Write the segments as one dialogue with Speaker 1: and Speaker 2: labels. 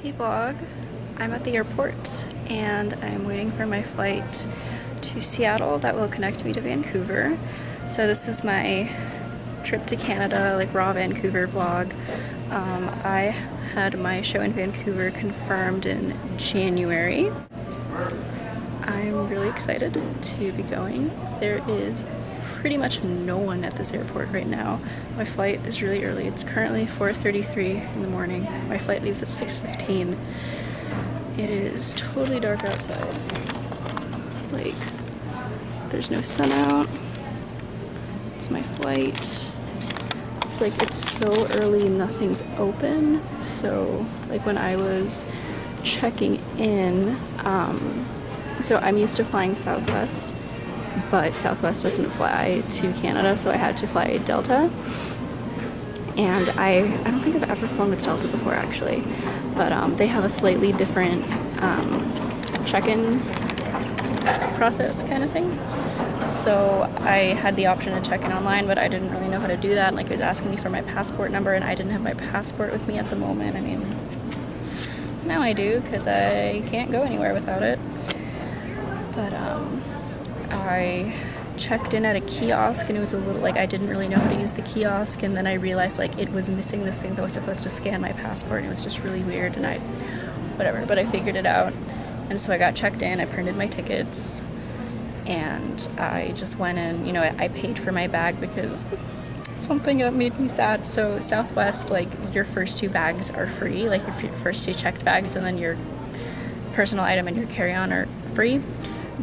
Speaker 1: Hey vlog, I'm at the airport and I'm waiting for my flight to Seattle that will connect me to Vancouver. So this is my trip to Canada, like RAW Vancouver vlog. I had my show in Vancouver confirmed in January. I'm really excited to be going. There is pretty much no one at this airport right now. My flight is really early. It's currently 4:33 in the morning. My flight leaves at 6:15. It is totally dark outside. Like, there's no sun out. It's my flight. It's like, it's so early, nothing's open. So, like when I was checking in, so I'm used to flying Southwest, but Southwest doesn't fly to Canada, so I had to fly Delta. And I don't think I've ever flown with Delta before actually, but they have a slightly different check-in process kind of thing. So I had the option to check in online, but I didn't really know how to do that. Like, it was asking me for my passport number, and I didn't have my passport with me at the moment. I mean, now I do, because I can't go anywhere without it. But I checked in at a kiosk, and it was a little, like, I didn't really know how to use the kiosk, and then I realized, like, it was missing this thing that was supposed to scan my passport, and it was just really weird, and whatever, but I figured it out. And so I got checked in, I printed my tickets, and I just went in, you know, I paid for my bag because something that made me sad. So Southwest, like, your first two bags are free, like your first two checked bags, and then your personal item and your carry-on are free.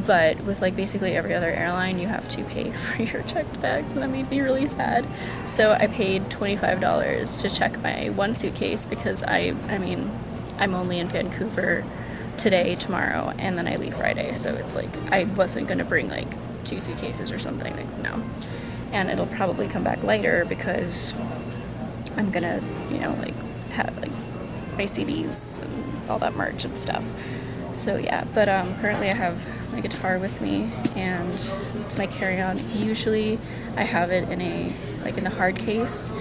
Speaker 1: But with, like, basically every other airline, you have to pay for your checked bags, and that made me really sad. So I paid $25 to check my one suitcase because I mean, I'm only in Vancouver today, tomorrow, and then I leave Friday. So it's like, I wasn't gonna bring like 2 suitcases or something, like, no. And it'll probably come back later because I'm gonna, you know, like, have like my CDs and all that merch and stuff. So yeah, but currently I have my guitar with me, and it's my carry-on. Usually I have it in a, like, in the hard case,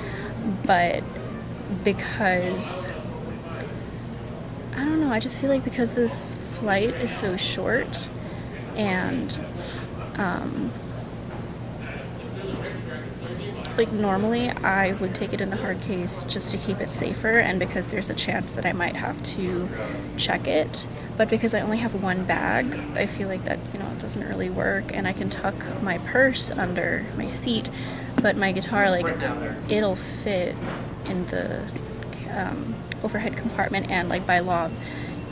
Speaker 1: but because I don't know, I just feel like because this flight is so short, and like, normally I would take it in the hard case just to keep it safer, and because there's a chance that I might have to check it. But because I only have one bag, I feel like that, you know, it doesn't really work, and I can tuck my purse under my seat, but my guitar, like, it'll fit in the overhead compartment, and, like, by law,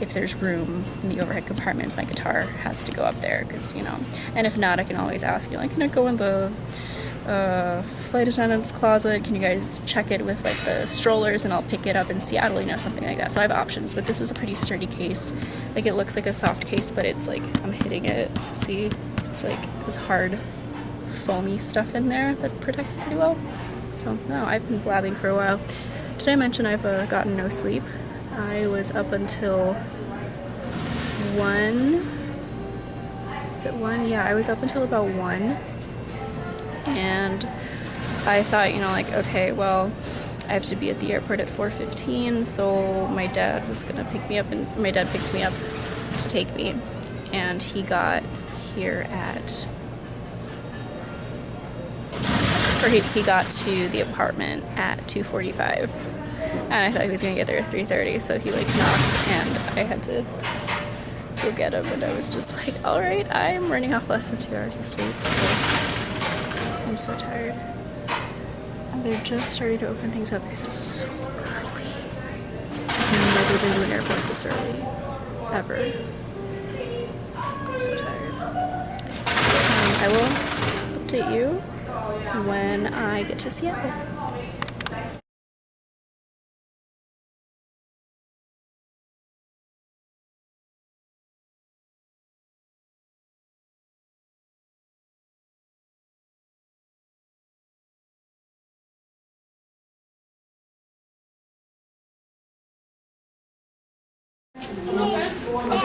Speaker 1: if there's room in the overhead compartments, my guitar has to go up there, because, you know, and if not, I can always ask you, like, can it go in the flight attendant's closet? Can you guys check it with, like, the strollers, and I'll pick it up in Seattle, you know, something like that. So I have options, but this is a pretty sturdy case. Like, it looks like a soft case, but it's like, I'm hitting it. See, it's like this hard foamy stuff in there that protects it pretty well. So no, I've been blabbing for a while. Did I mention I've gotten no sleep? I was up until 1. Is it 1? Yeah, I was up until about 1. And I thought, you know, like, okay, well, I have to be at the airport at 4:15, so my dad was gonna pick me up, and my dad picked me up to take me, and he got here at, or he got to the apartment at 2:45, and I thought he was gonna get there at 3:30, so he, like, knocked, and I had to go get him, and I was just like, all right, I'm running off less than 2 hours of sleep, so I'm so tired. And they're just starting to open things up because it's so early. I've never been to an airport this early, ever. I'm so tired. I will update you when I get to Seattle.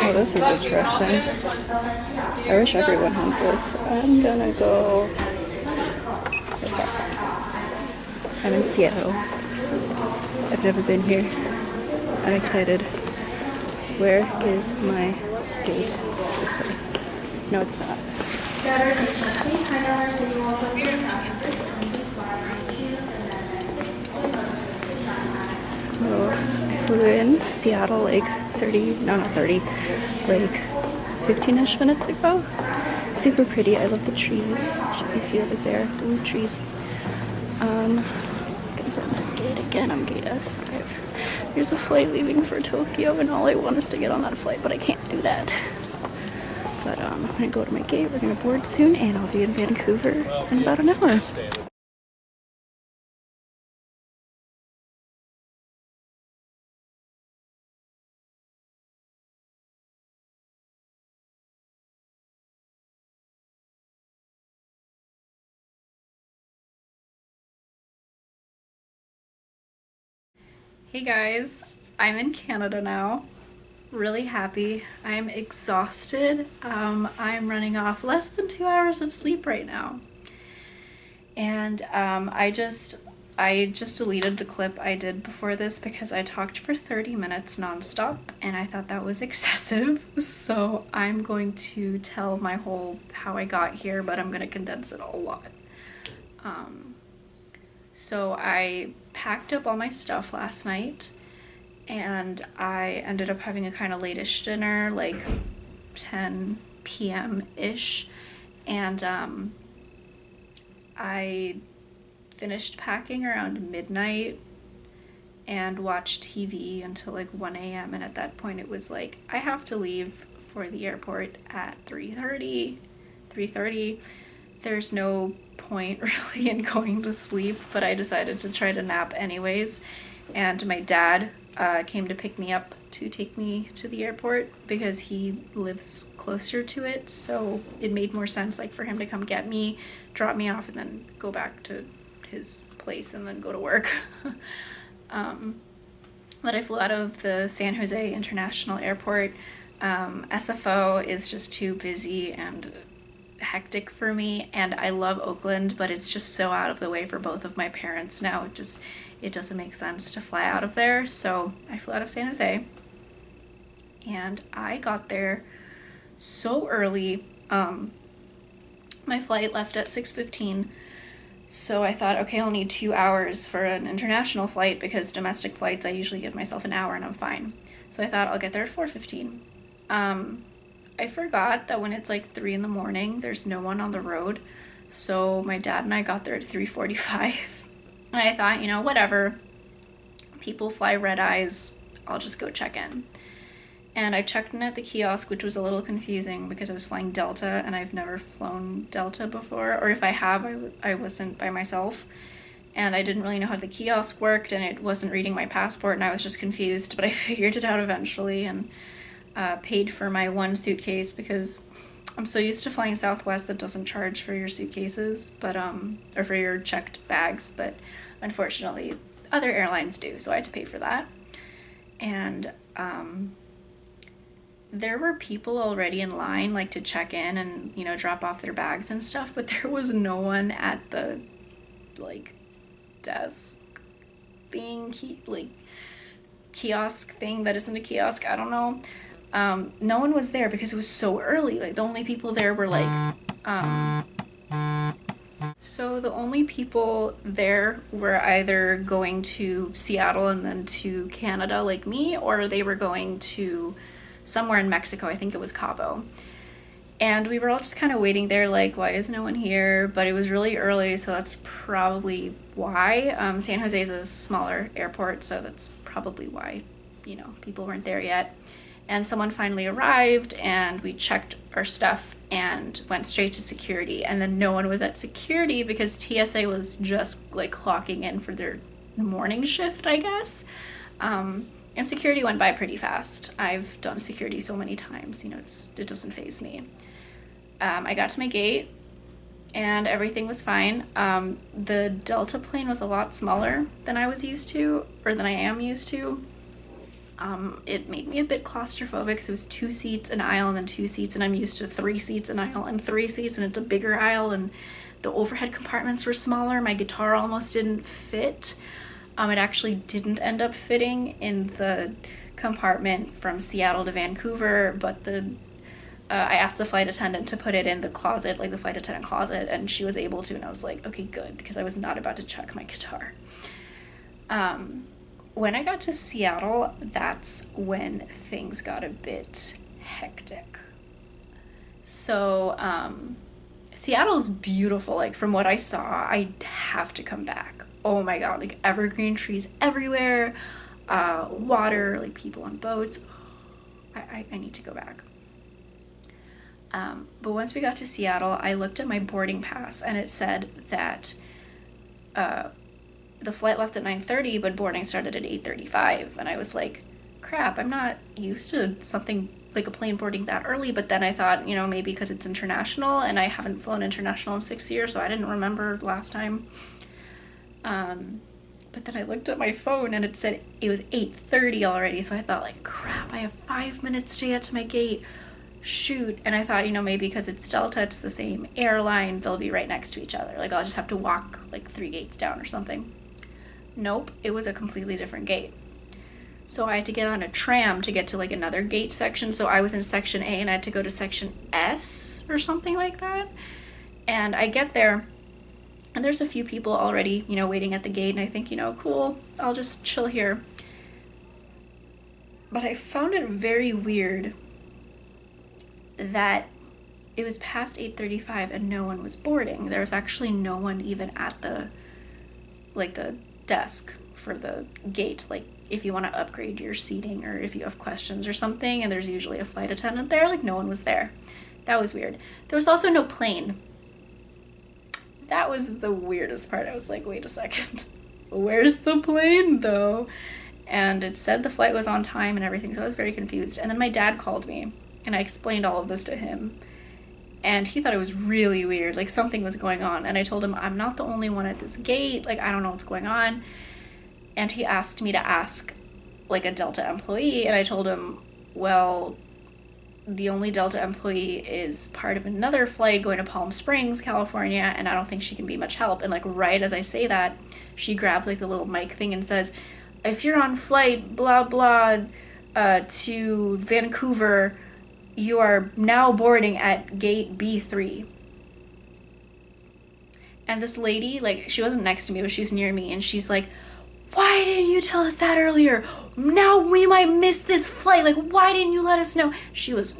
Speaker 1: Oh, this is interesting. I wish everyone had this. I'm gonna go. I'm in Seattle. I've never been here. I'm excited. Where is my gate? It's this way. No, it's not. So I flew into Seattle like 15-ish minutes ago. Super pretty. I love the trees. You see over there, blue trees. Confirm the gate again. I'm gate S5. There's a flight leaving for Tokyo, and all I want is to get on that flight, but I can't do that. But I'm gonna go to my gate. We're gonna board soon, and I'll be in Vancouver in about an hour. Hey guys, I'm in Canada now. Really happy. I'm exhausted. I'm running off less than 2 hours of sleep right now. And I just deleted the clip I did before this because I talked for 30 minutes nonstop and I thought that was excessive. So I'm going to tell my whole how I got here, but I'm gonna condense it a lot. So I packed up all my stuff last night and I ended up having a kind of late-ish dinner, like 10 p.m.-ish, and I finished packing around midnight and watched TV until like 1 a.m. and at that point it was like, I have to leave for the airport at 3:30. There's no point really in going to sleep, but I decided to try to nap anyways, and my dad came to pick me up to take me to the airport because he lives closer to it, so it made more sense like for him to come get me, drop me off, and then go back to his place and then go to work. But I flew out of the San Jose International Airport. SFO is just too busy and hectic for me, and I love Oakland, but it's just so out of the way for both of my parents now. It doesn't make sense to fly out of there, so I flew out of San Jose and I got there so early. My flight left at 6:15, so I thought, okay, I'll need 2 hours for an international flight because domestic flights I usually give myself an hour and I'm fine. So I thought I'll get there at 4:15. I forgot that when it's like 3 in the morning, there's no one on the road. So my dad and I got there at 3:45. And I thought, you know, whatever. People fly red eyes. I'll just go check in. And I checked in at the kiosk, which was a little confusing because I was flying Delta and I've never flown Delta before. Or if I have, I wasn't by myself. And I didn't really know how the kiosk worked and it wasn't reading my passport and I was just confused. But I figured it out eventually and paid for my one suitcase because I'm so used to flying Southwest that doesn't charge for your suitcases, but or for your checked bags, but unfortunately other airlines do, so I had to pay for that. And there were people already in line like to check in and, you know, drop off their bags and stuff, but there was no one at the like desk thing, kiosk thing that isn't a kiosk, I don't know. No one was there because it was so early. Like the only people there were like so the only people there were either going to Seattle and then to Canada like me, or they were going to somewhere in Mexico. I think it was Cabo. And we were all just kind of waiting there like, why is no one here? But it was really early, so that's probably why. San Jose is a smaller airport, so that's probably why, you know, people weren't there yet. And someone finally arrived and we checked our stuff and went straight to security. And then no one was at security because TSA was just like clocking in for their morning shift, I guess. And security went by pretty fast. I've done security so many times, you know, it doesn't faze me. I got to my gate and everything was fine. The Delta plane was a lot smaller than I was used to, or than I am used to. It made me a bit claustrophobic because it was 2 seats an aisle and then 2 seats, and I'm used to 3 seats an aisle and 3 seats, and it's a bigger aisle, and the overhead compartments were smaller. My guitar almost didn't fit. It actually didn't end up fitting in the compartment from Seattle to Vancouver, but I asked the flight attendant to put it in the closet, like the flight attendant closet, and she was able to, and I was like, okay, good, because I was not about to check my guitar. When I got to Seattle, that's when things got a bit hectic. So, Seattle's beautiful. Like, from what I saw, I have to come back. Oh my god, like evergreen trees everywhere, water, like people on boats. I need to go back. But once we got to Seattle, I looked at my boarding pass and it said that the flight left at 9:30, but boarding started at 8:35. And I was like, crap, I'm not used to something like a plane boarding that early. But then I thought, you know, maybe because it's international, and I haven't flown international in 6 years, so I didn't remember last time. But then I looked at my phone and it said it was 8:30 already, so I thought, like, crap, I have 5 minutes to get to my gate. Shoot. And I thought, you know, maybe because it's Delta, it's the same airline, they'll be right next to each other. Like, I'll just have to walk like 3 gates down or something. Nope, it was a completely different gate. So I had to get on a tram to get to like another gate section. So I was in section A and I had to go to section S or something like that. And I get there and there's a few people already, you know, waiting at the gate, and I think, you know, cool, I'll just chill here. But I found it very weird that it was past 8:35 and no one was boarding. There was actually no one even at the desk for the gate, like if you want to upgrade your seating or if you have questions or something, and there's usually a flight attendant there, like no one was there. That was weird. There was also no plane. That was the weirdest part. I was like, wait a second, where's the plane though? And it said the flight was on time and everything, so I was very confused. And then my dad called me and I explained all of this to him, and he thought it was really weird, like something was going on. And I told him, I'm not the only one at this gate, like I don't know what's going on. And he asked me to ask like a Delta employee, and I told him, well, the only Delta employee is part of another flight going to Palm Springs, California, and I don't think she can be much help. And like right as I say that, she grabs like the little mic thing and says, if you're on flight blah blah to Vancouver, you are now boarding at gate B3. And this lady, like, she wasn't next to me, but she was near me, and she's like, why didn't you tell us that earlier? Now we might miss this flight. Like, why didn't you let us know? She was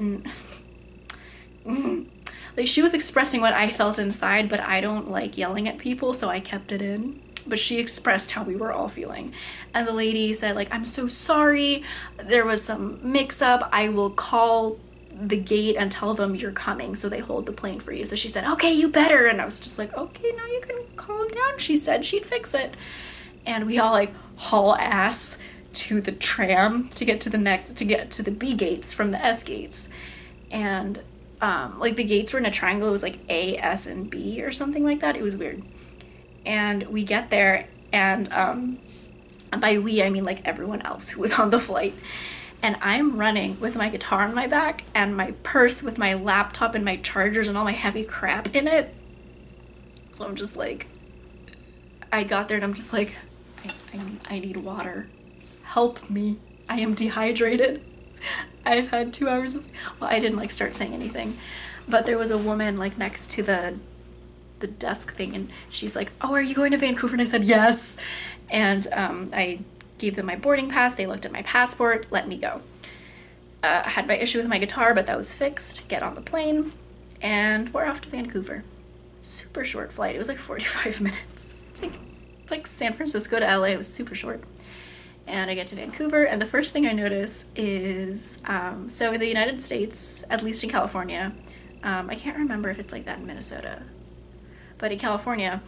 Speaker 1: like, she was expressing what I felt inside, but I don't like yelling at people, so I kept it in. But she expressed how we were all feeling. And the lady said, like, I'm so sorry, there was some mix-up, I will call the gate and tell them you're coming so they hold the plane for you. So she said, okay, you better. And I was just like, okay, now you can calm down. She said she'd fix it. And we all like haul ass to the tram to get to the B gates from the S gates. And like the gates were in a triangle. It was like A, S, and B or something like that. It was weird. And we get there, and by we I mean like everyone else who was on the flight. And I'm running with my guitar on my back and my purse with my laptop and my chargers and all my heavy crap in it. So I'm just like, I got there and I'm just like, I need water. Help me. I am dehydrated. I've had 2 hours of, well, I didn't like start saying anything, but there was a woman like next to the desk thing, and she's like, oh, are you going to Vancouver? And I said, yes. And I gave them my boarding pass. They looked at my passport, let me go. I had my issue with my guitar, but that was fixed. Get on the plane, and we're off to Vancouver. Super short flight. It was like 45 minutes. It's like San Francisco to LA. It was super short. And I get to Vancouver, and the first thing I notice is, so in the United States, at least in California, I can't remember if it's like that in Minnesota, but in California,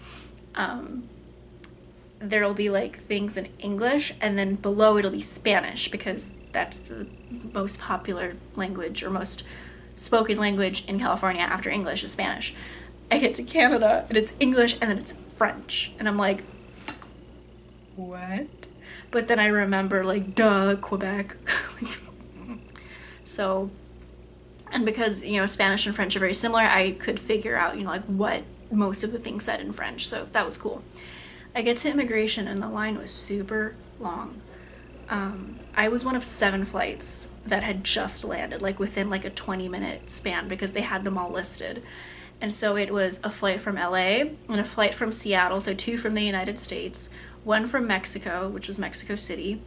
Speaker 1: there'll be like things in English, and then below it'll be Spanish, because that's the most popular language or most spoken language in California after English is Spanish. I get to Canada and it's English and then it's French, and I'm like, what? But then I remember, like, duh, Quebec. So, and because, you know, Spanish and French are very similar, I could figure out, you know, like what most of the things said in French, so that was cool. I get to immigration and the line was super long. I was one of 7 flights that had just landed, like within like a 20-minute span, because they had them all listed. And so it was a flight from LA and a flight from Seattle, so 2 from the United States, 1 from Mexico, which was Mexico City,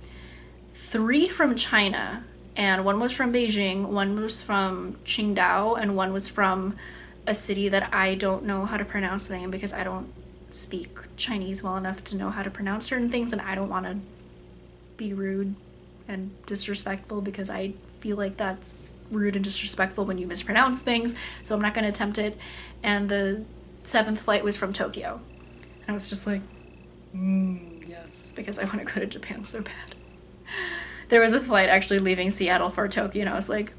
Speaker 1: 3 from China, and 1 was from Beijing, 1 was from Qingdao, and 1 was from a city that I don't know how to pronounce the name because I don't speak Chinese well enough to know how to pronounce certain things, and I don't want to be rude and disrespectful because I feel like that's rude and disrespectful when you mispronounce things, so I'm not going to attempt it. And the 7th flight was from Tokyo. And I was just like, yes, because I want to go to Japan so bad. There was a flight actually leaving Seattle for Tokyo, and I was like,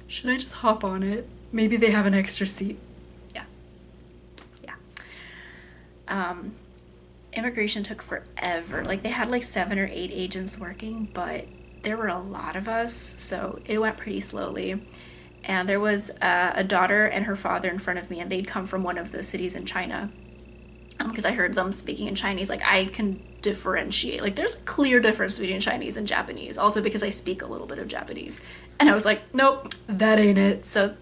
Speaker 1: should I just hop on it? Maybe they have an extra seat. Yeah. Immigration took forever. Like, they had like 7 or 8 agents working, but there were a lot of us, so it went pretty slowly. And there was a daughter and her father in front of me, and they'd come from one of the cities in China, because I heard them speaking in Chinese. Like, I can differentiate. Like, there's a clear difference between Chinese and Japanese, also because I speak a little bit of Japanese. And I was like, nope, that ain't it. So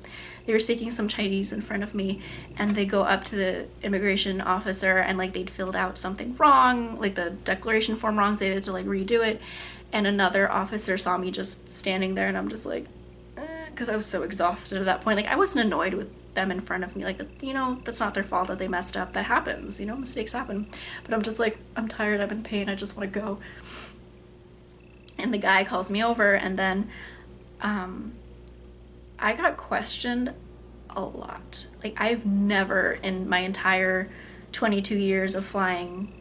Speaker 1: they were speaking some Chinese in front of me, and they go up to the immigration officer, and like they'd filled out something wrong, like the declaration form wrong, so they had to like redo it. And another officer saw me just standing there, and I'm just like, because I was so exhausted at that point. Like, I wasn't annoyed with them in front of me, like, you know, that's not their fault that they messed up. That happens, you know, mistakes happen. But I'm just like, I'm tired, I'm in pain, I just want to go. And the guy calls me over, and then I got questioned a lot. Like, I've never in my entire 22 years of flying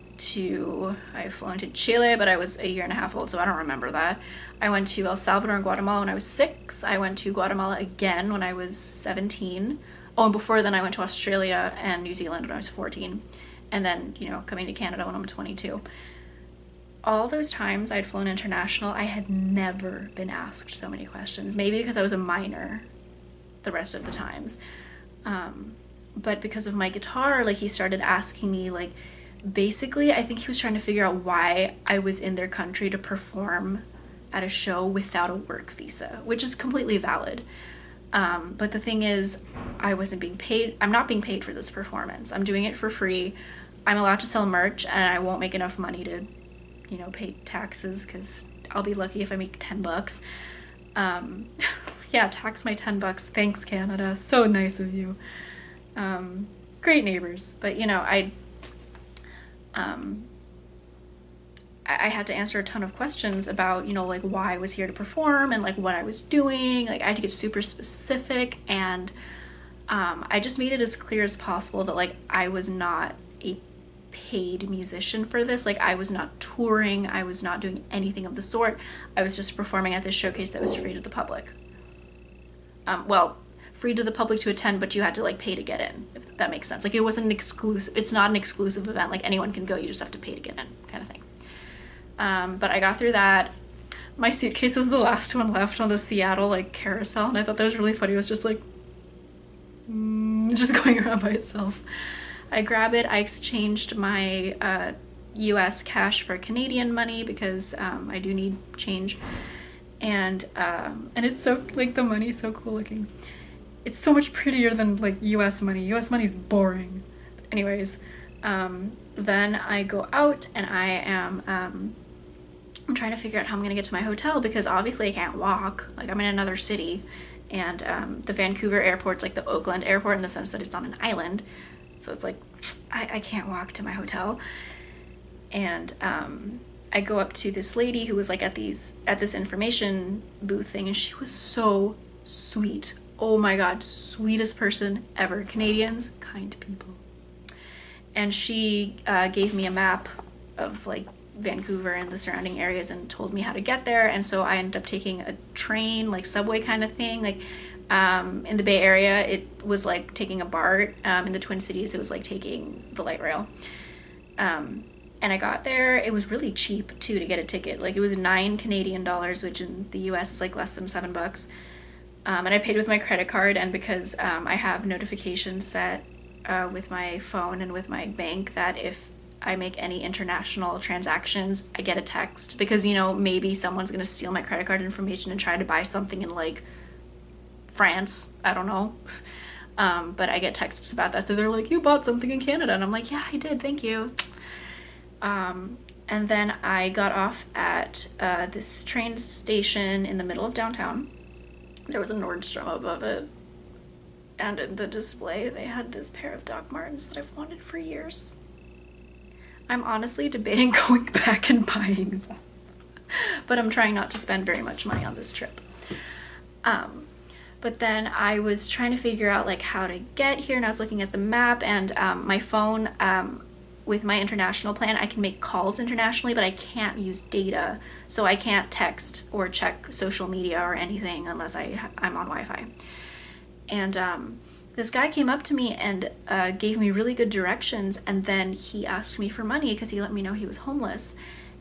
Speaker 1: I've flown to Chile, but I was a 1.5 years old, so I don't remember that. I went to El Salvador and Guatemala when I was 6. I went to Guatemala again when I was 17. Oh, and before then I went to Australia and New Zealand when I was 14. And then, you know, coming to Canada when I'm 22. All those times I'd flown international, I had never been asked so many questions. Maybe because I was a minor the rest of the times. But because of my guitar, like, he started asking me, like, basically, I think he was trying to figure out why I was in their country to perform at a show without a work visa, which is completely valid. But the thing is, I wasn't being paid. I'm not being paid for this performance. I'm doing it for free. I'm allowed to sell merch, and I won't make enough money to, you know, pay taxes, because I'll be lucky if I make $10. Yeah, tax my $10. Thanks, Canada. So nice of you. Great neighbors. But, you know, I had to answer a ton of questions about, you know, like, why I was here to perform and like what I was doing. Like, I had to get super specific, and I just made it as clear as possible that, like, I was not a paid musician for this. Like, I was not touring, I was not doing anything of the sort. I was just performing at this showcase that was free to the public. Well, free to the public to attend, but you had to like pay to get in, if that makes sense. Like, it wasn't an exclusive, it's not an exclusive event, like anyone can go, you just have to pay to get in, kind of thing. But I got through that. My suitcase was the last one left on the Seattle like carousel, and I thought that was really funny. It was just like just going around by itself. I grab it, I exchanged my US cash for Canadian money because I do need change. And it's so, like, the money's so cool looking. It's so much prettier than like US money. US money's boring. Anyways, then I go out, and I am I'm trying to figure out how I'm gonna get to my hotel, because obviously I can't walk. Like, I'm in another city, and the Vancouver airport's like the Oakland airport in the sense that it's on an island. So it's like, I can't walk to my hotel. And I go up to this lady who was like at this information booth thing, and she was so sweet. Oh my god, sweetest person ever. Canadians, kind people. And she gave me a map of like Vancouver and the surrounding areas and told me how to get there. And so I ended up taking a train, like subway kind of thing. Like in the Bay Area, it was like taking a BART. In the Twin Cities, it was like taking the light rail. And I got there. It was really cheap too to get a ticket. Like, it was $9 Canadian, which in the US is like less than $7. And I paid with my credit card, and because I have notifications set with my phone and with my bank that if I make any international transactions, I get a text because, you know, maybe someone's gonna steal my credit card information and try to buy something in like France, I don't know. But I get texts about that. So they're like, you bought something in Canada. And I'm like, yeah, I did, thank you. And then I got off at this train station in the middle of downtown. There was a Nordstrom above it. And in the display, they had this pair of Doc Martens that I've wanted for years. I'm honestly debating going back and buying them. But I'm trying not to spend very much money on this trip. But then I was trying to figure out like how to get here, and I was looking at the map, and my phone, with my international plan, I can make calls internationally, but I can't use data. So I can't text or check social media or anything unless I'm on Wi-Fi. And this guy came up to me and gave me really good directions, and then he asked me for money because he let me know he was homeless.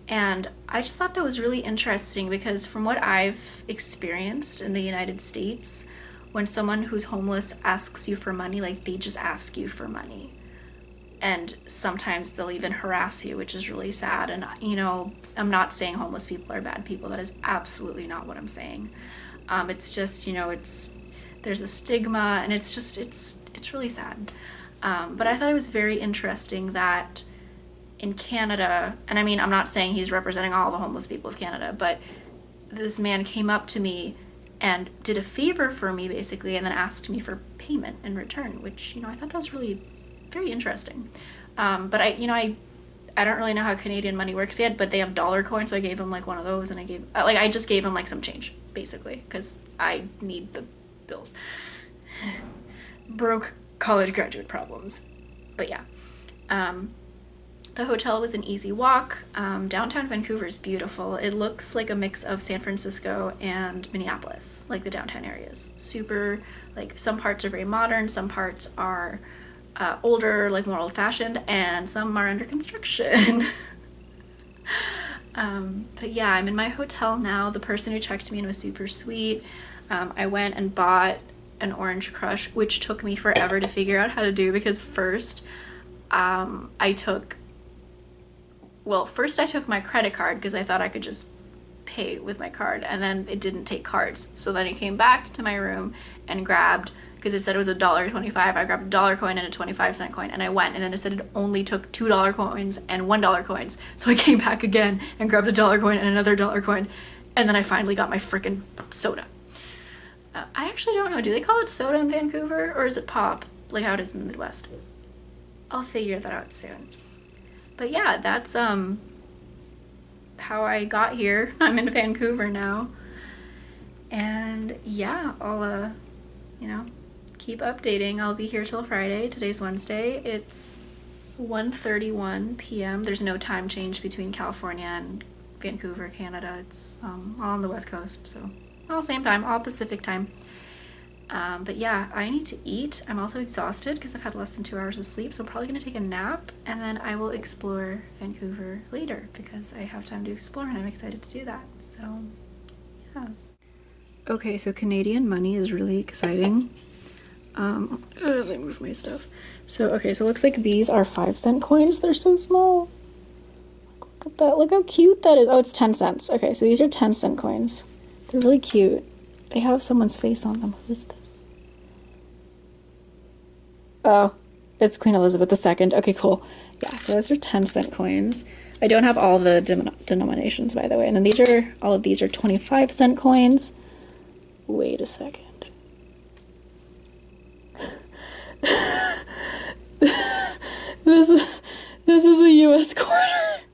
Speaker 1: And I just thought that was really interesting because from what I've experienced in the United States, when someone who's homeless asks you for money, like they just ask you for money. And sometimes they'll even harass you, which is really sad. And, you know, I'm not saying homeless people are bad people. That is absolutely not what I'm saying. It's just, you know, there's a stigma, and it's really sad. But I thought it was very interesting that in Canada, and I mean, I'm not saying he's representing all the homeless people of Canada, but this man came up to me and did a favor for me basically, and then asked me for payment in return, which, you know, I thought that was really very interesting. But I don't really know how Canadian money works yet, but they have dollar coins, so I gave him like one of those, and I just gave him like some change basically because I need the bills. Broke college graduate problems. But yeah. The hotel was an easy walk. Downtown Vancouver is beautiful. It looks like a mix of San Francisco and Minneapolis, like the downtown areas. Super, like some parts are very modern, some parts are older, like more old-fashioned, and some are under construction. But yeah, I'm in my hotel now. The person who checked me in was super sweet. I went and bought an Orange Crush, which took me forever to figure out how to do because first I took my credit card because I thought I could just pay with my card, and then it didn't take cards. So then I came back to my room and grabbed, because it said it was $1.25, I grabbed a dollar coin and a 25-cent coin, and I went, and then it said it only took $2 coins and $1 coins. So I came back again and grabbed a dollar coin and another dollar coin, and then I finally got my freaking soda. I actually don't know, do they call it soda in Vancouver, or is it pop, like how it is in the Midwest? I'll figure that out soon. But yeah, that's how I got here. I'm in Vancouver now. And yeah, I'll you know, keep updating. I'll be here till Friday. Today's Wednesday. It's 1:31 p.m. There's no time change between California and Vancouver, Canada. It's all on the West Coast, so all same time, all Pacific time. But yeah, I need to eat. I'm also exhausted because I've had less than 2 hours of sleep, so I'm probably going to take a nap, and then I will explore Vancouver later because I have time to explore and I'm excited to do that. So yeah. Okay, so Canadian money is really exciting. As I move my stuff. So okay, so it looks like these are 5-cent coins. They're so small. Look at that. Look how cute that is. Oh, it's 10 cents. Okay, so these are 10-cent coins. They're really cute. They have someone's face on them. Who is this? Oh, it's Queen Elizabeth II. Okay, cool. Yeah, so those are 10-cent coins. I don't have all the denominations, by the way. And then all of these are 25-cent coins. Wait a second. This is a US quarter.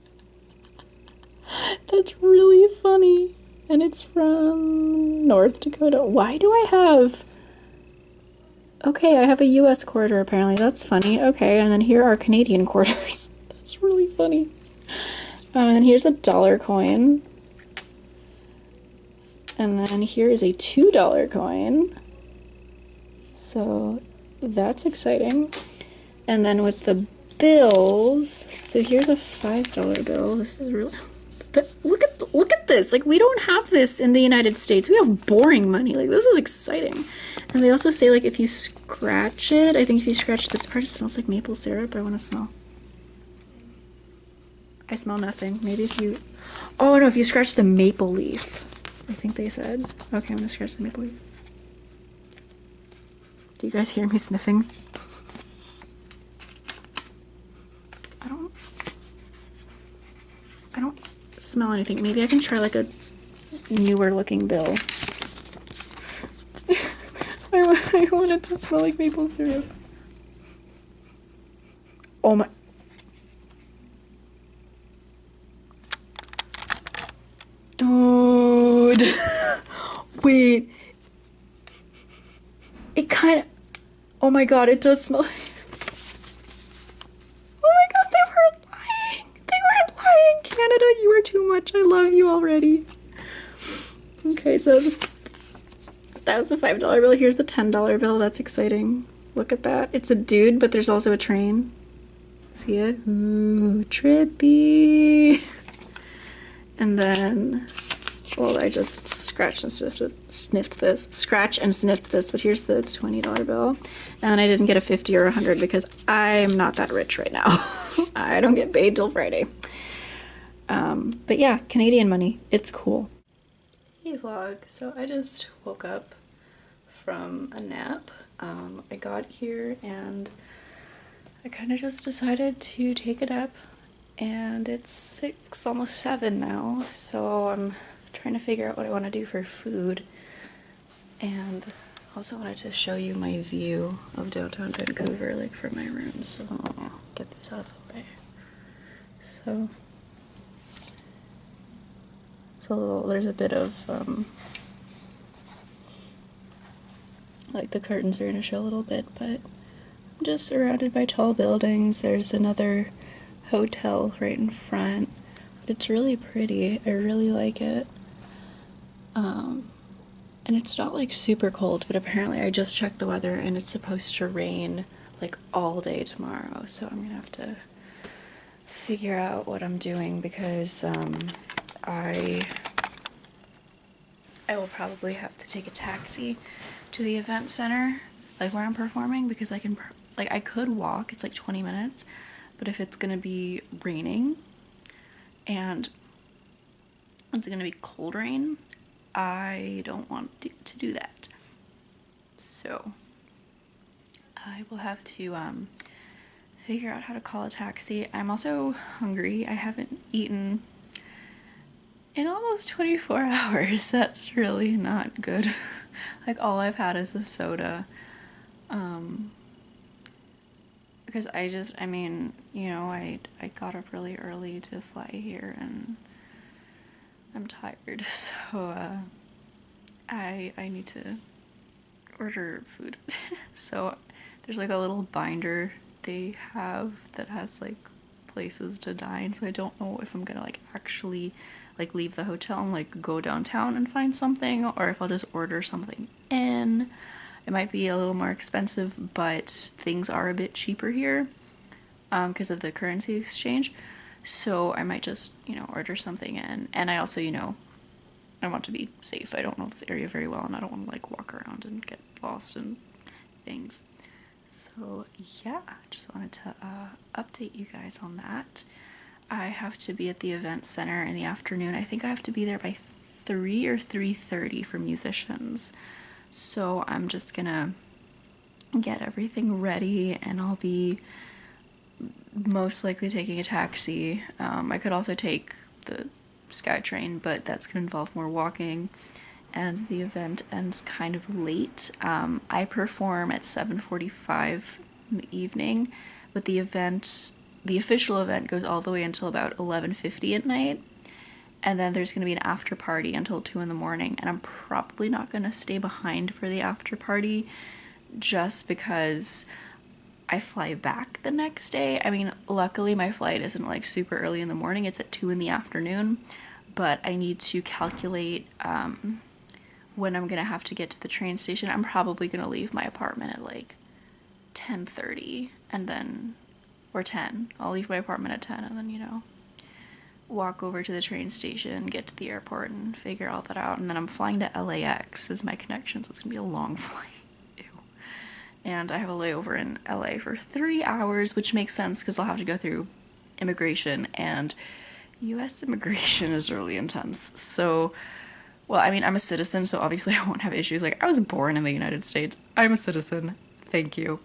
Speaker 1: That's really funny. And it's from North Dakota. Why do I have... Okay, I have a US quarter apparently. That's funny. Okay, and then here are Canadian quarters. That's really funny. And then here's a dollar coin. And then here is a $2 coin. So that's exciting. And then with the bills, so here's a $5 bill. This is really... But look at this. Like, we don't have this in the United States. We have boring money. Like, this is exciting. And they also say, like, if you scratch it, I think if you scratch this part, it smells like maple syrup. I want to smell. I smell nothing. Maybe if you, oh no, if you scratch the maple leaf, I think they said. Okay, I'm gonna scratch the maple leaf. Do you guys hear me sniffing? I don't smell anything. Maybe I can try like a newer looking bill. I want it to smell like maple syrup. Oh my. Dude. Wait. It kind of, oh my god, it does smell like, oh my god, they weren't lying. They weren't lying. Canada, you are too much. I love you already. Okay, so that was a $5 bill. Here's the $10 bill. That's exciting. Look at that. It's a dude, but there's also a train. See it? Ooh, trippy. And then, well, I just scratched and sniffed this. Scratch and sniffed this, but here's the $20 bill. And I didn't get a 50 or 100 because I'm not that rich right now. I don't get paid till Friday. But yeah, Canadian money. It's cool. Hey vlog. So I just woke up from a nap. I got here and I kind of just decided to take a nap, and it's 6, almost 7 now, so I'm trying to figure out what I want to do for food. And also wanted to show you my view of downtown Vancouver, like from my room, so I'll get these out of the way. So it's a little, there's a bit of like the curtains are gonna show a little bit, but I'm just surrounded by tall buildings. There's another hotel right in front, but it's really pretty. I really like it. And it's not like super cold, but apparently I just checked the weather and it's supposed to rain like all day tomorrow, so I'm gonna have to figure out what I'm doing because I will probably have to take a taxi to the event center, like where I'm performing, because I can like I could walk, it's like 20 minutes, but if it's gonna be raining and it's gonna be cold rain, I don't want to do that. So I will have to figure out how to call a taxi. I'm also hungry. I haven't eaten in almost 24 hours. That's really not good. Like all I've had is a soda. Because I mean, you know, I got up really early to fly here and I'm tired, so I need to order food. So there's like a little binder they have that has like places to dine, so I don't know if I'm gonna like actually like leave the hotel and like go downtown and find something, or if I'll just order something in. It might be a little more expensive, but things are a bit cheaper here because of the currency exchange. So I might just, you know, order something in. And I also, you know, I want to be safe. I don't know this area very well and I don't want to like walk around and get lost and things. So yeah, just wanted to update you guys on that. I have to be at the event center in the afternoon. I think I have to be there by 3 or 3:30 for musicians. So I'm just gonna get everything ready and I'll be most likely taking a taxi. I could also take the SkyTrain, but that's gonna involve more walking, and the event ends kind of late. I perform at 7:45 in the evening, but the official event goes all the way until about 11:50 at night. And then there's going to be an after party until 2 in the morning, and I'm probably not going to stay behind for the after party just because I fly back the next day. I mean, luckily my flight isn't like super early in the morning, it's at 2 in the afternoon, but I need to calculate when I'm going to have to get to the train station. I'm probably going to leave my apartment at like 10:30 and then, or 10. I'll leave my apartment at 10 and then, you know, walk over to the train station, get to the airport, and figure all that out. And then I'm flying to LAX as my connection, so it's gonna be a long flight. Ew. And I have a layover in LA for 3 hours, which makes sense because I'll have to go through immigration, and US immigration is really intense. So, well, I mean, I'm a citizen, so obviously I won't have issues. Like, I was born in the United States. I'm a citizen. Thank you.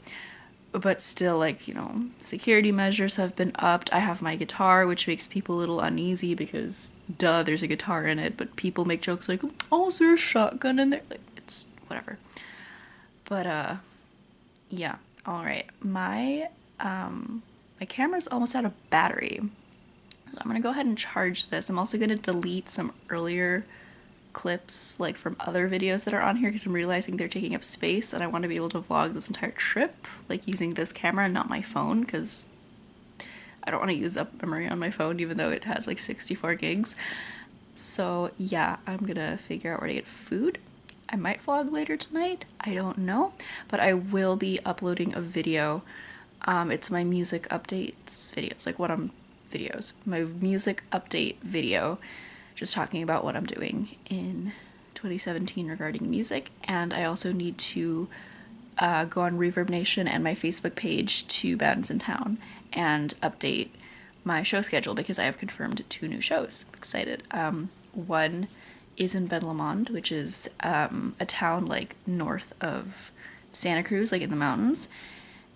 Speaker 1: But still, like, you know, security measures have been upped. I have my guitar, which makes people a little uneasy because, duh, there's a guitar in it. But people make jokes like, oh, is there a shotgun in there? Like, it's whatever. But, yeah. All right. My camera's almost out of battery. So I'm gonna go ahead and charge this. I'm also gonna delete some earlier clips like from other videos that are on here because I'm realizing they're taking up space and I want to be able to vlog this entire trip like using this camera and not my phone because I don't want to use up memory on my phone even though it has like 64 gigs. So yeah, I'm gonna figure out where to get food. I might vlog later tonight, I don't know, but I will be uploading a video. It's my music updates videos, like my music update video, just talking about what I'm doing in 2017 regarding music. And I also need to go on Reverb Nation and my Facebook page to Bands in Town and update my show schedule because I have confirmed 2 new shows. I'm excited. One is in Ben Lomond, which is a town like north of Santa Cruz, like in the mountains.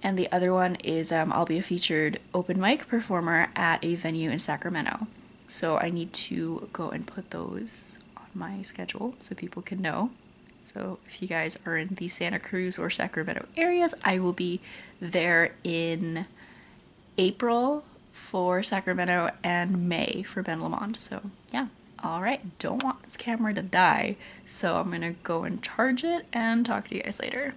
Speaker 1: And the other one is I'll be a featured open mic performer at a venue in Sacramento. So I need to go and put those on my schedule so people can know. So if you guys are in the Santa Cruz or Sacramento areas, I will be there in April for Sacramento and May for Ben Lomond. So yeah. All right, don't want this camera to die, so I'm gonna go and charge it and talk to you guys later.